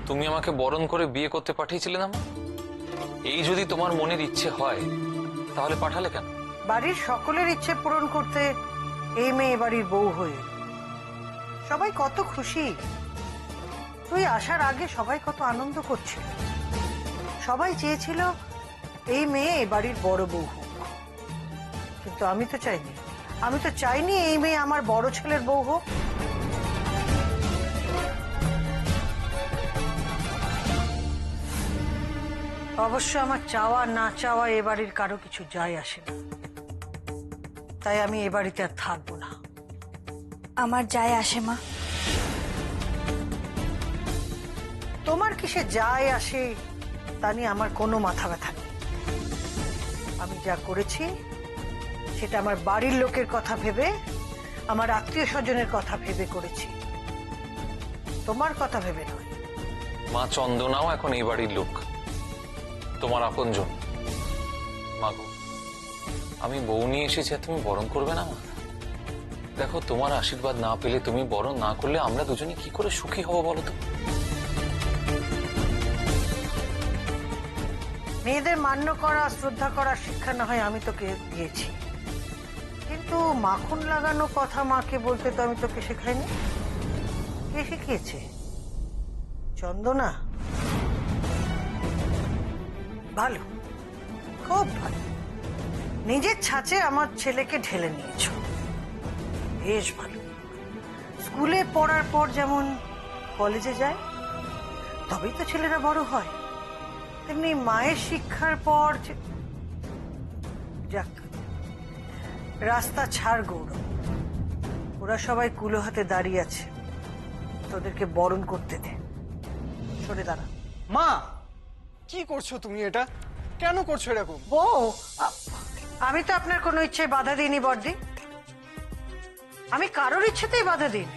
তুমি আমাকে বরণ করে বিয়ে করতে পাঠিয়েছিলে না? এই যদি তোমার মনের ইচ্ছে হয় তাহলে পাঠালে কেন? বাড়ির সকলের ইচ্ছে পূরণ করতে এই মেয়ে বাড়ির বউ হয়ে সবাই কত খুশি। তুই আসার আগে সবাই কত আনন্দ করছিল। সবাই চেয়েছিল এই মেয়ে এ বাড়ির বড় বউ হোক, কিন্তু আমি তো চাইনি এই মেয়ে আমার বড় ছেলের বউ হোক। অবশ্য আমার চাওয়া না চাওয়া এ বাড়ির কারো কিছু যায় আসে না, তাই আমি এ বাড়িতে আর থাকবো না। আমার যায় আসে মা। তোমার কিসে যায় আসে তা নিয়ে আমার কোনো মাথা ব্যথা নেই। আমি যা করেছি সেটা আমার বাড়ির লোকের কথা ভেবে, আমার আত্মীয় স্বজনের কথা ভেবে করেছি, তোমার কথা ভেবে নয়। মা চন্দনাও এখন এই বাড়ির লোক, তোমার আপনজন। মা গো, আমি বউ নিয়ে এসেছি, তুমি বরণ করবে না? মা দেখো, তোমার আশীর্বাদ না পেলে, তুমি বরণ না করলে আমরা দুজনে কি করে সুখী হব বলো তো? মেয়েদের মান্য করা, শ্রদ্ধা করার শিক্ষা না হয় আমি তোকে দিয়েছি, কিন্তু মাখন লাগানো কথা মাকে বলতে তো আমি তোকে শেখাইনি। কে শিখিয়েছে? চন্দনা। ভালো, খুব ভালো। নিজের ছাঁচে আমার ছেলেকে ঢেলে নিয়েছ, বেশ ভালো। স্কুলে পড়ার পর যেমন কলেজে যায়, তবেই তো ছেলেরা বড় হয়, তেমনি মায়ের শিক্ষার পর যাক, রাস্তা ছাড় গৌরব। ওরা সবাই কুলো হাতে দাঁড়িয়ে আছে, তোদেরকে বরণ করতে দে। সরে দাঁড়া। মা, কি করছো তুমি? এটা কেন করছো এরকম? বউ, আমি তো আপনার কোনো ইচ্ছে বাধা দিইনি বড়দি। আমি কারোর ইচ্ছেতেই বাধা দিইনি,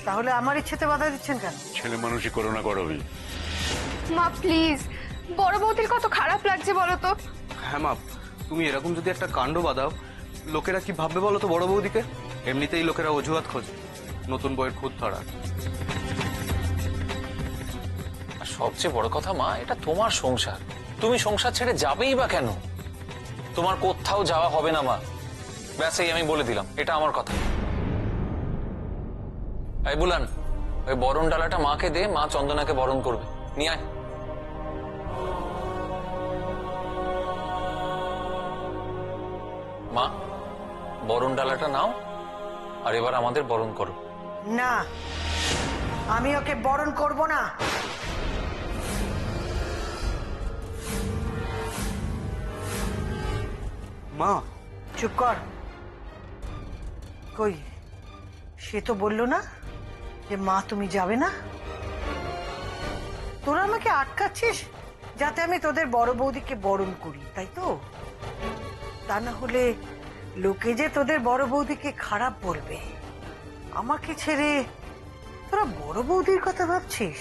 তাহলে আমার ইচ্ছেতে বাধা দিচ্ছেন কেন? ছেলে মানুষই করো না করবি। মা প্লিজ, বড় বৌদির কত খারাপ লাগছে বলো তো। হ্যাঁ মা, তুমি এরকম যদি একটা কাণ্ড বাঁধাও, লোকেরা কি ভাববে বলো তো বড় বৌদিকে? এমনিতেই লোকেরা অজুহাত খোঁজে নতুন বইয়ের খুঁত ধরা। আর সবচেয়ে বড় কথা মা, এটা তোমার সংসার, তুমি সংসার ছেড়ে যাবেই বা কেন? তোমার কোথাও যাওয়া হবে না মা, ব্যাস এই আমি বলে দিলাম, এটা আমার কথা। এই বুলান, ওই বরণ ডালাটা মাকে দে, মা চন্দনাকে বরণ করবে, নিয়ে আয়। মা, বরণ ডালাটা নাও, আর এবার আমাদের বরণ করো। না, আমি ওকে বরণ করব না। মা, চুপ কর। কই, সে তো বললো না যে মা তুমি যাবে না? তোরা আমাকে আটকাচ্ছিস যাতে আমি তোদের বড় বৌদিকে বরণ করি, তাই তো? তা না হলে লোকে যে তোদের বড় বৌদিকে খারাপ বলবে। আমাকে ছেড়ে তোরা বড় বৌদির কথা ভাবছিস?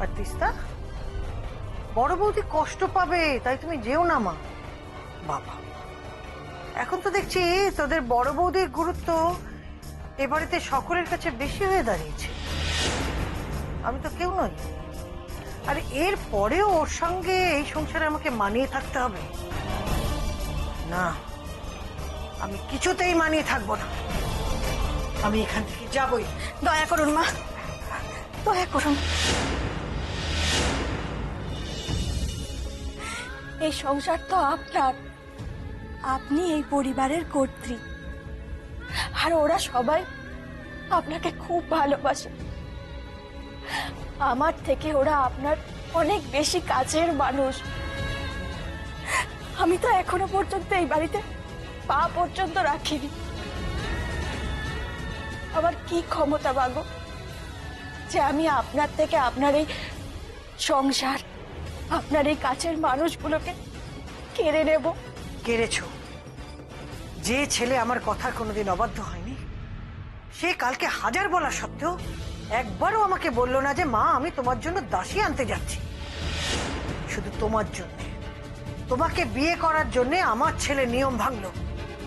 আর তিস্তা, বড় বৌদি কষ্ট পাবে, তাই তুমি যেও না মা। বাবা, এখন তো দেখছি তোদের বড় বৌদির গুরুত্ব এ বাড়িতে সকলের কাছে বেশি হয়ে দাঁড়িয়েছে। আমি তো কেউ নই, আর এর পরেও ওর সঙ্গে এই সংসারে আমাকে মানিয়ে থাকতে হবে না। আমি কিছুতেই মানিয়ে থাকবো না, আমি এখান থেকে যাবই। দয়া করুন মা, দয়া করুন। এই সংসার তো আপনার, আপনি এই পরিবারের কর্ত্রী, আর ওরা সবাই আপনাকে খুব ভালোবাসে। আমার থেকে ওরা আপনার অনেক বেশি কাছের মানুষ। আমি তো এখনো পর্যন্ত এই বাড়িতে পা পর্যন্ত রাখিনি। আমার কি ক্ষমতা বাগো যে আমি আপনার থেকে আপনার এই সংসার, আপনার এই কাছের মানুষগুলোকে কেড়ে নেব? কেড়েছ। যে ছেলে আমার কথার কোনোদিন অবাধ্য হয়নি, সে কালকে হাজার বলা সত্ত্বেও একবারও আমাকে বললো না যে মা আমি তোমার জন্য দাসী আনতে যাচ্ছি। শুধু তোমার জন্য, তোমাকে বিয়ে করার জন্য আমার ছেলে নিয়ম ভাঙলো,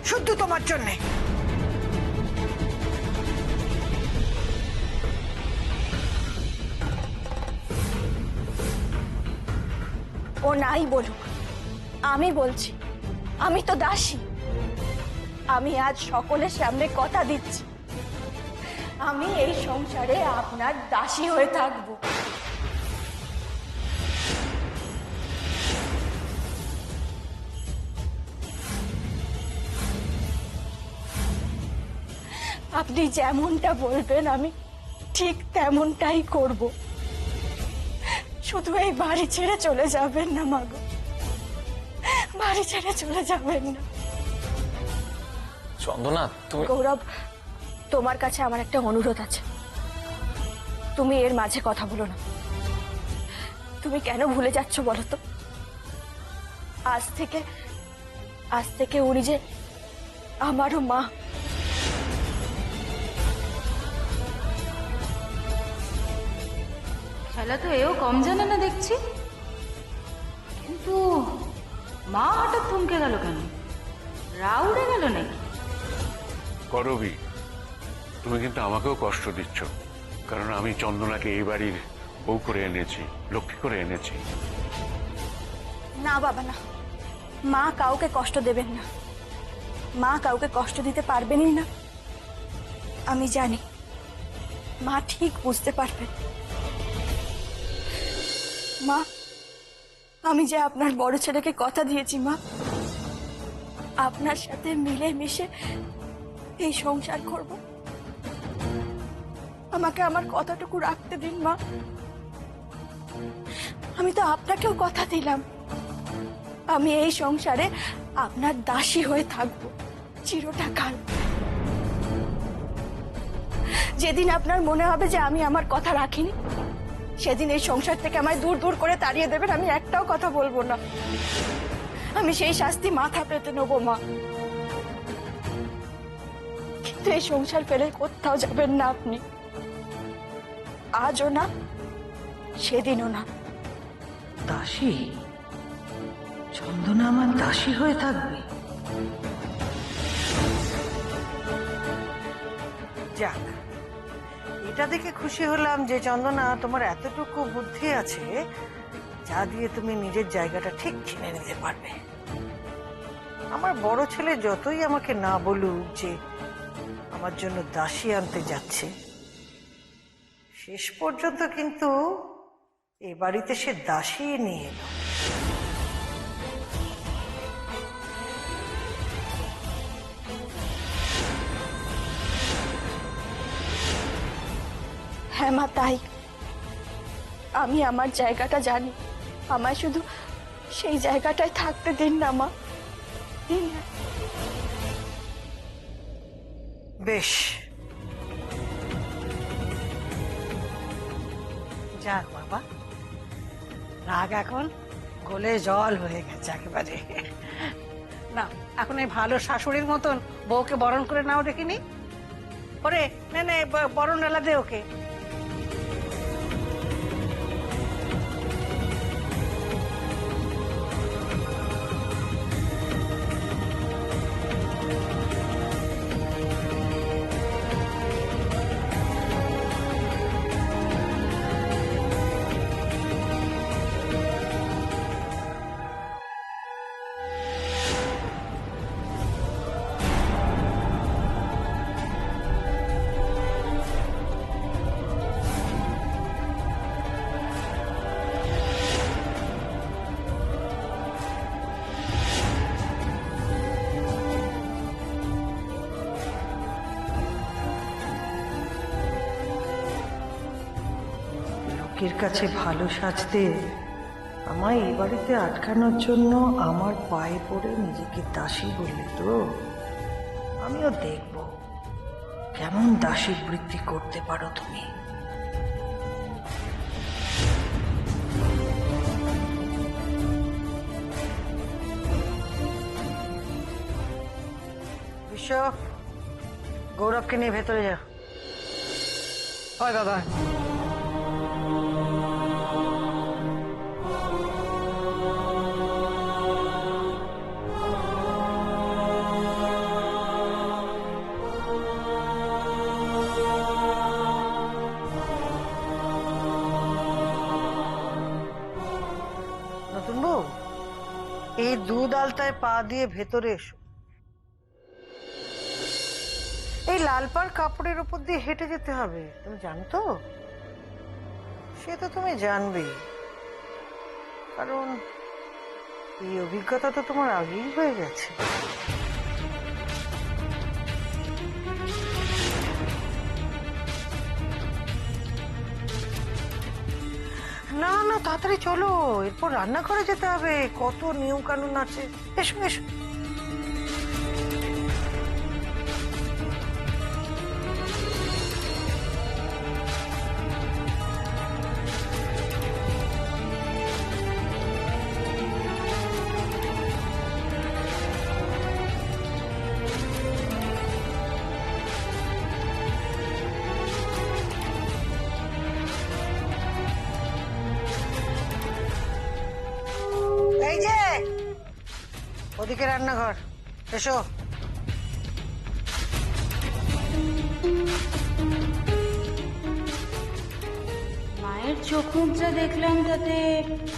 শুধু তোমার জন্যে। ও নাই বলুক, আমি বলছি, আমি তো দাসী। আমি আজ সকলের সামনে কথা দিচ্ছি, আমি এই সংসারে আপনার দাসী হয়ে থাকবো। আপনি যেমনটা বলবেন আমি ঠিক তেমনটাই করব। শুধু এই বাড়ি ছেড়ে চলে যাবেন না মাগো, বাড়ি ছেড়ে চলে যাবেন না। চন্দনা, তুমি গৌরব, তোমার কাছে আমার একটা অনুরোধ আছে, তুমি এর মাঝে কথা বলো না। তুমি কেন ভুলে যাচ্ছ বলো তো? আজ থেকে উনি যে আমারও মা। খেলা তো এও কম জানে না দেখছি, কিন্তু মা হঠাৎ থমকে গেল কেন? উড়ে গেল নাকি? করবি, তুমি কিন্তু আমাকেও কষ্ট দিচ্ছ, কারণ আমি চন্দনাকে এই বাড়ির বউ করে এনেছি, লক্ষ্মী করে এনেছি। না বাবা না, মা কাউকে কষ্ট দেবেন না, মা কাউকে কষ্ট দিতে পারবেনই না। আমি জানি মা ঠিক বুঝতে পারবেন। মা, আমি যে আপনার বড় ছেলেকে কথা দিয়েছি মা, আপনার সাথে মিলে মিশে এই সংসার করব, আমাকে আমার কথাটুকু রাখতে দিন মা। আমি তো আপনাকেও কথা দিলাম, আমি এই সংসারে আপনার দাসী হয়ে থাকবো চিরকাল। যেদিন আপনার মনে হবে যে আমি আমার কথা রাখিনি, সেদিন এই সংসার থেকে আমায় দূর দূর করে তাড়িয়ে দেবেন, আমি একটাও কথা বলবো না। আমি সেই শাস্তি মাথা পেতে নেবো মা, কিন্তু এই সংসার ফেলে কোথাও যাবেন না আপনি, আজও না, সেদিনও না। দাসী? চন্দনা আমার দাসী হয়ে থাকবে? যাক, এটা দেখে খুশি হলাম যে চন্দনা তোমার এতটুকু বুদ্ধি আছে যা দিয়ে তুমি নিজের জায়গাটা ঠিক চিনে নিতে পারবে। আমার বড় ছেলে যতই আমাকে না বলুক যে আমার জন্য দাসী আনতে যাচ্ছে, শেষ পর্যন্ত কিন্তু এ বাড়িতে সে দাসী নিয়ে এলো। হ্যাঁ মা, তাই। আমি আমার জায়গাটা জানি, আমায় শুধু সেই জায়গাটায় থাকতে দিন না মা, দিন না। বেশ, যাক বাবা, রাগ এখন গলে জল হয়ে গেছে একেবারে। না, এখন এই ভালো শাশুড়ির মতন বউকে বরণ করে নাও দেখিনি। ওরে নে নে, বরণ ডালা দে ওকে। লোকের কাছে ভালো সাজতে আমায় এই বাড়িতে আটকানোর জন্য আমার পায়ে পড়ে নিজেকে দাসী বললে তো? আমিও দেখব কেমন দাসী বৃত্তি করতে পারো তুমি। বিশ্ব, গৌরবকে নিয়ে ভেতরে যা। হয় দাদা। নতুন বউ, দুধ আলতায় পা দিয়ে ভেতরে এসো। এই লাল পাড় কাপড়ের উপর দিয়ে হেঁটে যেতে হবে, তুমি জানো তো? সে তো তুমি জানবেই, কারণ এই অভিজ্ঞতা তো তোমার আগেই হয়ে গেছে। না না, তাড়াতাড়ি চলো, এরপর রান্নাঘরে যেতে হবে, কত নিয়ম কানুন আছে। এসো এসো। এই যে ওদিকে রান্নাঘর, এসো। মায়ের চোখ মুখ যা দেখলাম তাতে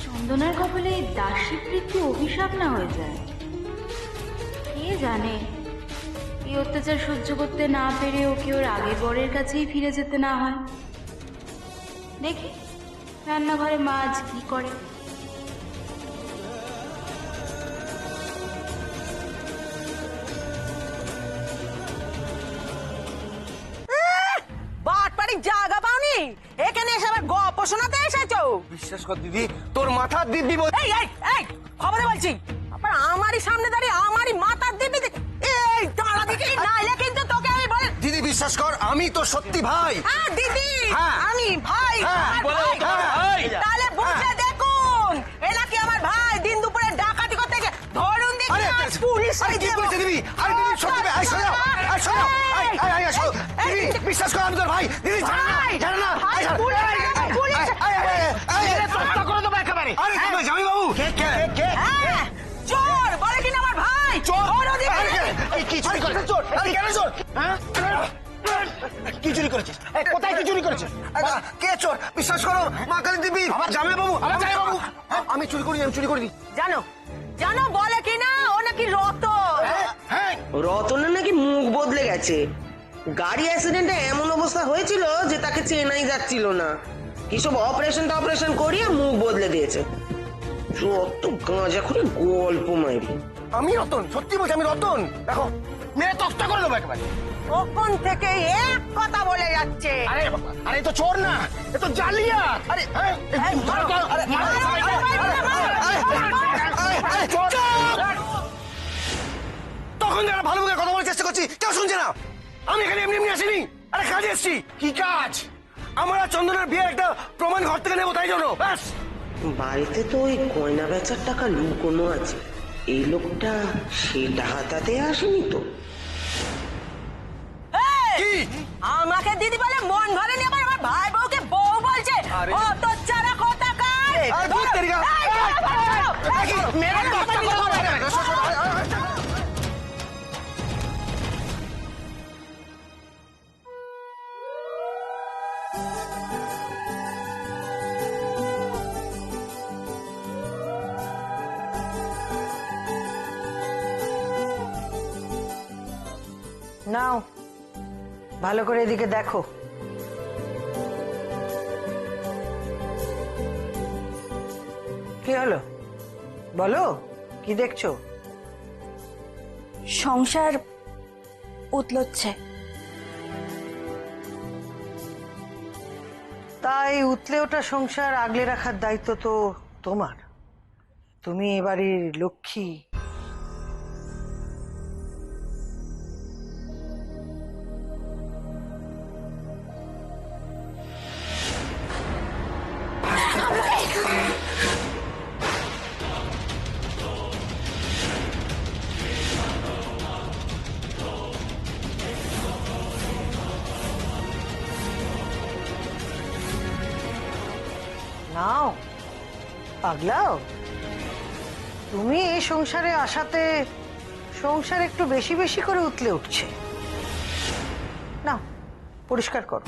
চন্দনার কপালে দাসী বৃত্তি অভিশাপ না হয়ে যায়। কে জানে এই অত্যাচার সহ্য করতে না পেরে ওকে ওর আগের বরের কাছেই ফিরে যেতে না হয়। দেখি রান্নাঘরে মা আজ কি করে। বাটপাড়ি জায়গা পাওনি, এখানে এসে আবার গল্প শোনাতে এসেছো? বিশ্বাস কর দিদি, তোর মাথার দিব্যি এই এই এই খবরে বলছি, আবার আমারই সামনে দাঁড়িয়ে আমারই মাথার দিবি। এই দাঁড়া দিদি, নাইলে কিন্তু তোকে আমি বলে। দিদি বিশ্বাস কর, আমি তো সত্যি ভাই। হ্যাঁ দিদি, হ্যাঁ। আমি ভাই। হ্যাঁ, আমার বলো, ভাই। তোমার ভাই। তাহলে বুঝে দেখুন, এলা কি আমার ভাই দিন দুপুরে ডাকাতি করতে গিয়ে ধরুন দেখি আরে, আজ পুলিশ আরে কি করেছে দিদি? আরে দিদি সত্যি ভাই, শোনো, শোনো, শোনো। দিদি বিশ্বাস কর, আমি তোর ভাই। দিদি জানো না, জানো না। ভাই, পুলিশ, পুলিশ। চেষ্টা করে দেবো একেবারে। আরে তোমার জামাই বাবু। হ্যাঁ, চোর বলে কিনা আমার ভাই। চোর? ধরো দেখি। এই কি চুরি করেছে? চোর? আরে কেন চোর? হ্যাঁ? কি চুরি করেছিস? কোথায় কি চুরি করেছিস? কে চোর? বিশ্বাস করো, মা কালী দেবী, জামাই বাবু, জামাই বাবু। আমি চুরি করিনি, আমি চুরি করিনি। জানো জানো বলে কিনা ও নাকি রতন। হ্যাঁ, রতনের নাকি মুখ বদলে গেছে। গাড়ি অ্যাক্সিডেন্টে এমন অবস্থা হয়েছিল যে তাকে চেনাই যাচ্ছিল না। কিসব অপারেশন করিয়ে মুখ বদলে দিয়েছে। যত গাঁজা করে গল্প মাইরি। আমি রতন, সত্যি বলছি আমি রতন। দেখো মেরে তক্তা করে দেবো একেবারে। তখন থেকে এক কথা বলে যাচ্ছে। আরে আরে এ তো চোর না, এ তো জালিয়া। আরে ধরো, ধরো। আরে, চোর। তখন যারা ভালো মুখে কথা বলার চেষ্টা করছি, কেউ শুনছে না। আমি এখানে এমনি এমনি আসিনি, আরে কাজে এসছি। কি কাজ? আমরা চন্দনের বিয়ের একটা প্রমাণ ঘর থেকে নেবো, তাই জন্য ব্যাস। বাড়িতে তো ওই গয়না বেচার টাকা লুকোনো আছে। এই লোকটা সেটা হাতাতে আসেনি তো। এই, কি? আমাকে দিদি বলে মন ভরে নিয়ে আবার আমার ভাই বউকে বউ বলছে। আরে। ও তো চারা কথা কার। আরে, ধুর তেরিকা। মেরে তক্তা করে দেবো একেবারে। নাও, ভালো করে এদিকে দেখো। কি হলো বলো, কি দেখছো? সংসার উতলোচ্ছে। তাই উতলে ওটা সংসার আগলে রাখার দায়িত্ব তো তোমার। তুমি এবাড়ির লক্ষ্মী। নাও, পাগলাও, তুমি এই সংসারে আসাতে সংসার একটু বেশি বেশি করে উতলে উঠছে। নাও, পরিষ্কার করো।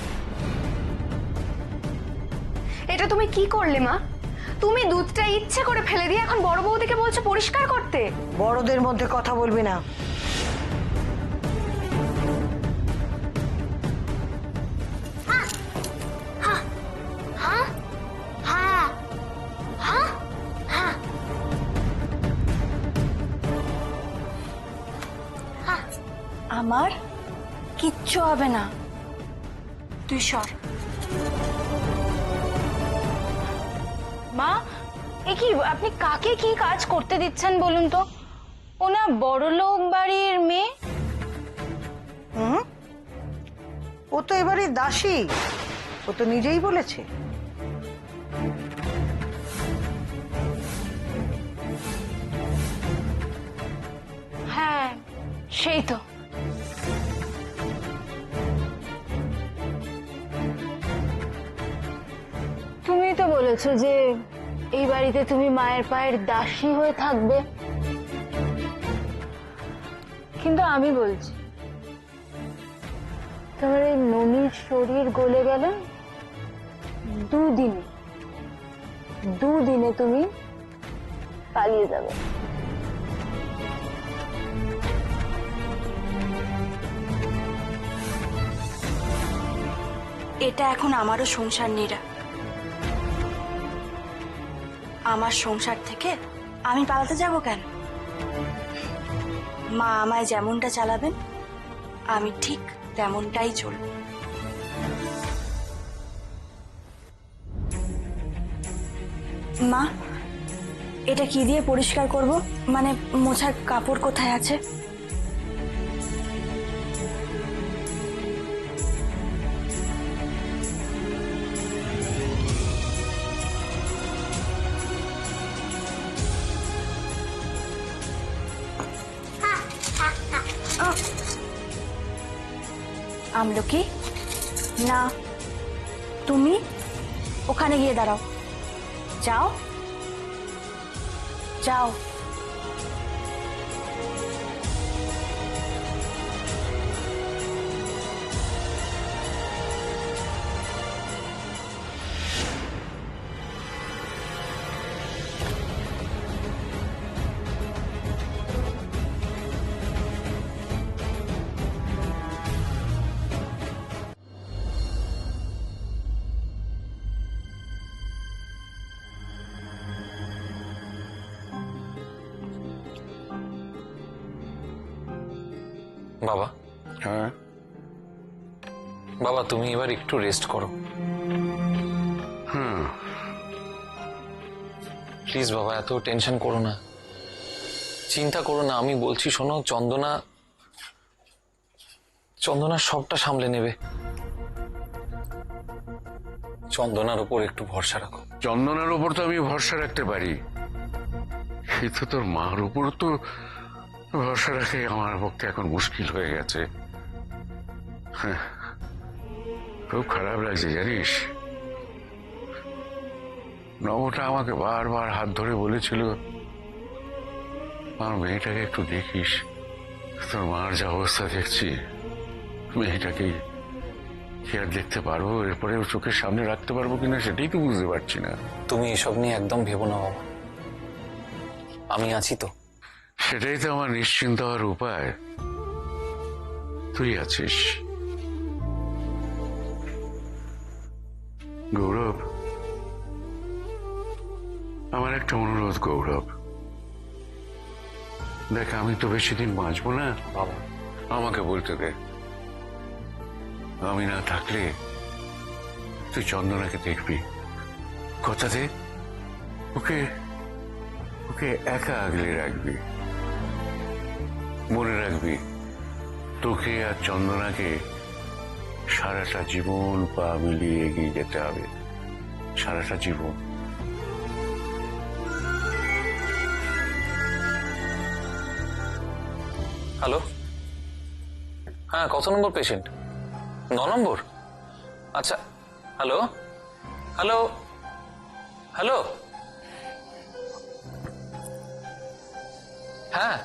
এটা তুমি কি করলে মা? তুমি দুধটা ইচ্ছে করে ফেলে দিয়ে এখন বড় বৌদিকে বলছো পরিষ্কার করতে? বড়দের মধ্যে কথা বলবি না। আমার কিচ্ছু হবে না, তুই সর। মা, এ কি আপনি কাকে কি কাজ করতে দিচ্ছেন বলুন তো? ও না বড়লোক বাড়ির মেয়ে। ও তো এবারে দাসী, ও তো নিজেই বলেছে। হ্যাঁ সেই তো। তুমি তো বলেছো যে এই বাড়িতে তুমি মায়ের পায়ের দাসী হয়ে থাকবে, কিন্তু আমি বলছি তোমার এই ননির শরীর গলে গেল দুদিনে তুমি পালিয়ে যাবে। এটা এখন আমারও সংসার নীরা, আমার সংসার থেকে আমি পালাতে যাব কেন? মা আমায় যেমনটা চালাবেন আমি ঠিক তেমনটাই চলব। মা, এটা কি দিয়ে পরিষ্কার করব? মানে মোছার কাপড় কোথায় আছে? আমলকি না, তুমি ওখানে গিয়ে দাঁড়াও। যাও যাও। বাবা, হ্যাঁ বাবা তুমি এবার একটু রেস্ট করো প্লিজ। বাবা এত টেনশন করো না, চিন্তা করো না। আমি বলছি শোনো, চন্দনা সবটা সামলে নেবে। চন্দনার উপর একটু ভরসা রাখো। চন্দনার উপর তো আমি ভরসা রাখতে পারি, কিন্তু তোর মার উপর তো ভরসা রাখে আমার পক্ষে এখন মুশকিল হয়ে গেছে। হ্যাঁ, খুব খারাপ লাগছে জানিস। নবটা আমাকে বারবার হাত ধরে বলেছিল, আমার মেয়েটাকে একটু দেখিস। তোর মার যা অবস্থা দেখছি, মেয়েটাকে কি আর দেখতে পারবো? এরপরে চোখের সামনে রাখতে পারবো কিনা সেটাই তো বুঝতে পারছি না। তুমি এসব নিয়ে একদম ভেবো না বাবা, আমি আছি তো। সেটাই তো আমার নিশ্চিন্ত হওয়ার উপায়, তুই আছিস। গৌরব, আমার একটা অনুরোধ গৌরব, দেখ আমি তো বেশি দিন বাঁচবো না বাবা আমাকে বলতে দে। আমি না থাকলে তুই চন্দনাকে দেখবি, কথা দে। ওকে ওকে একা আগলে রাখবি, মনে রাখবি তোকে আর চন্দনাকে সারাটা জীবন পা মিলিয়ে এগিয়ে যেতে হবে, সারাটা জীবন। হ্যালো, হ্যাঁ কত নম্বর পেশেন্ট? 9 নম্বর? আচ্ছা, হ্যালো হ্যালো হ্যালো, হ্যাঁ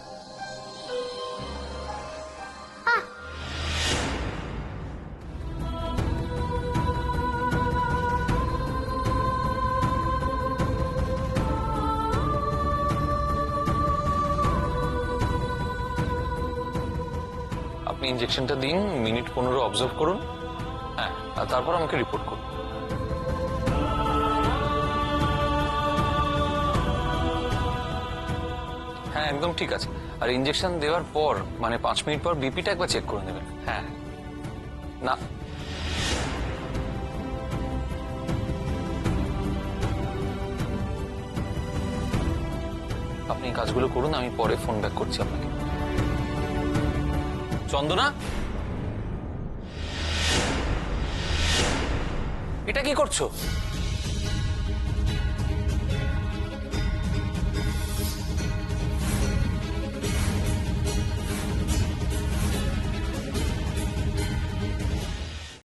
ইঞ্জেকশনটা দিন, মিনিট 15 অবজার্ভ করুন। হ্যাঁ, আর তারপর আমাকে রিপোর্ট করুন। হ্যাঁ, একদম ঠিক আছে। আর ইঞ্জেকশন দেওয়ার পর মানে 5 মিনিট পর বিপিটা একবার চেক করে নেবেন। হ্যাঁ, না আপনি এই কাজগুলো করুন, আমি পরে ফোন ব্যাক করছি আপনাকে। চন্দনা, এটা কি করছো?